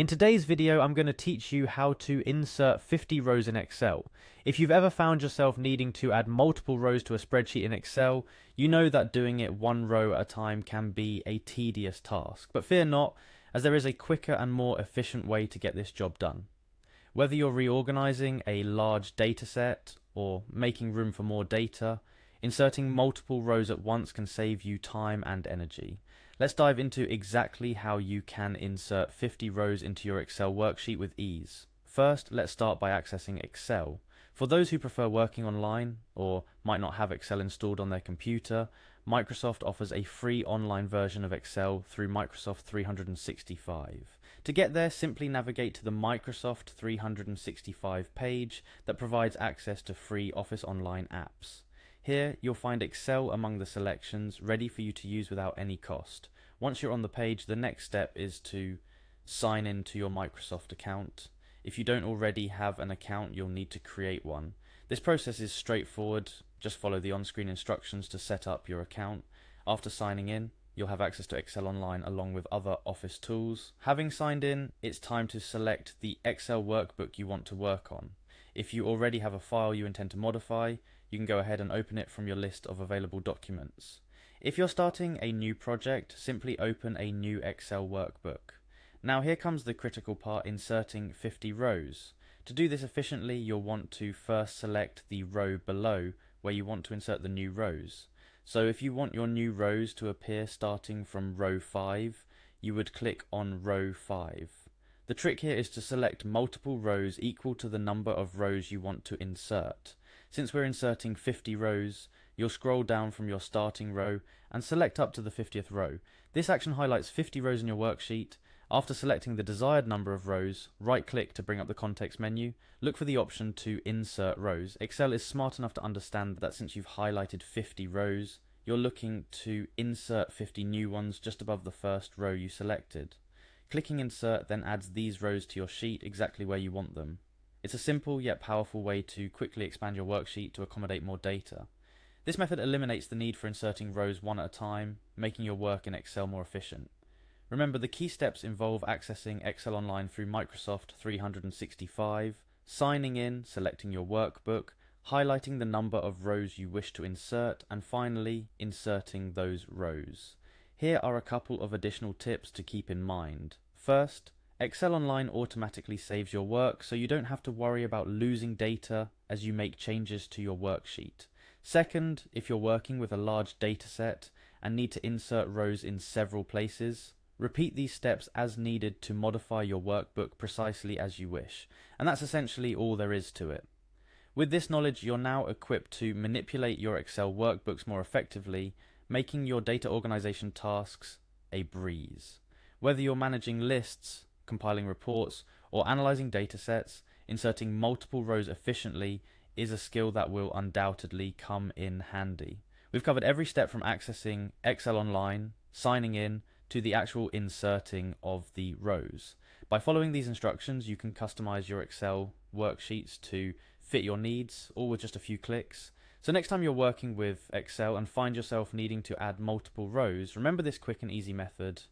In today's video, I'm going to teach you how to insert 50 rows in Excel. If you've ever found yourself needing to add multiple rows to a spreadsheet in Excel, you know that doing it one row at a time can be a tedious task. But fear not, as there is a quicker and more efficient way to get this job done. Whether you're reorganizing a large data set or making room for more data, inserting multiple rows at once can save you time and energy. Let's dive into exactly how you can insert 50 rows into your Excel worksheet with ease. First, let's start by accessing Excel. For those who prefer working online or might not have Excel installed on their computer, Microsoft offers a free online version of Excel through Microsoft 365. To get there, simply navigate to the Microsoft 365 page that provides access to free Office Online apps. Here, you'll find Excel among the selections, ready for you to use without any cost. Once you're on the page, the next step is to sign in to your Microsoft account. If you don't already have an account, you'll need to create one. This process is straightforward. Just follow the on-screen instructions to set up your account. After signing in, you'll have access to Excel Online along with other Office tools. Having signed in, it's time to select the Excel workbook you want to work on. If you already have a file you intend to modify, you can go ahead and open it from your list of available documents. If you're starting a new project, simply open a new Excel workbook. Now here comes the critical part, inserting 50 rows. To do this efficiently, you'll want to first select the row below where you want to insert the new rows. So if you want your new rows to appear starting from row 5, you would click on row 5. The trick here is to select multiple rows equal to the number of rows you want to insert. Since we're inserting 50 rows, you'll scroll down from your starting row and select up to the 50th row. This action highlights 50 rows in your worksheet. After selecting the desired number of rows, right-click to bring up the context menu. Look for the option to insert rows. Excel is smart enough to understand that since you've highlighted 50 rows, you're looking to insert 50 new ones just above the first row you selected. Clicking Insert then adds these rows to your sheet exactly where you want them. It's a simple yet powerful way to quickly expand your worksheet to accommodate more data. This method eliminates the need for inserting rows one at a time, making your work in Excel more efficient. Remember, the key steps involve accessing Excel Online through Microsoft 365, signing in, selecting your workbook, highlighting the number of rows you wish to insert, and finally, inserting those rows. Here are a couple of additional tips to keep in mind. First, Excel Online automatically saves your work, so you don't have to worry about losing data as you make changes to your worksheet. Second, if you're working with a large data set and need to insert rows in several places, repeat these steps as needed to modify your workbook precisely as you wish. And that's essentially all there is to it. With this knowledge, you're now equipped to manipulate your Excel workbooks more effectively, making your data organization tasks a breeze. Whether you're managing lists, compiling reports, or analyzing data sets, inserting multiple rows efficiently is a skill that will undoubtedly come in handy. We've covered every step from accessing Excel Online, signing in, to the actual inserting of the rows. By following these instructions, you can customize your Excel worksheets to fit your needs, all with just a few clicks. So next time you're working with Excel and find yourself needing to add multiple rows, remember this quick and easy method.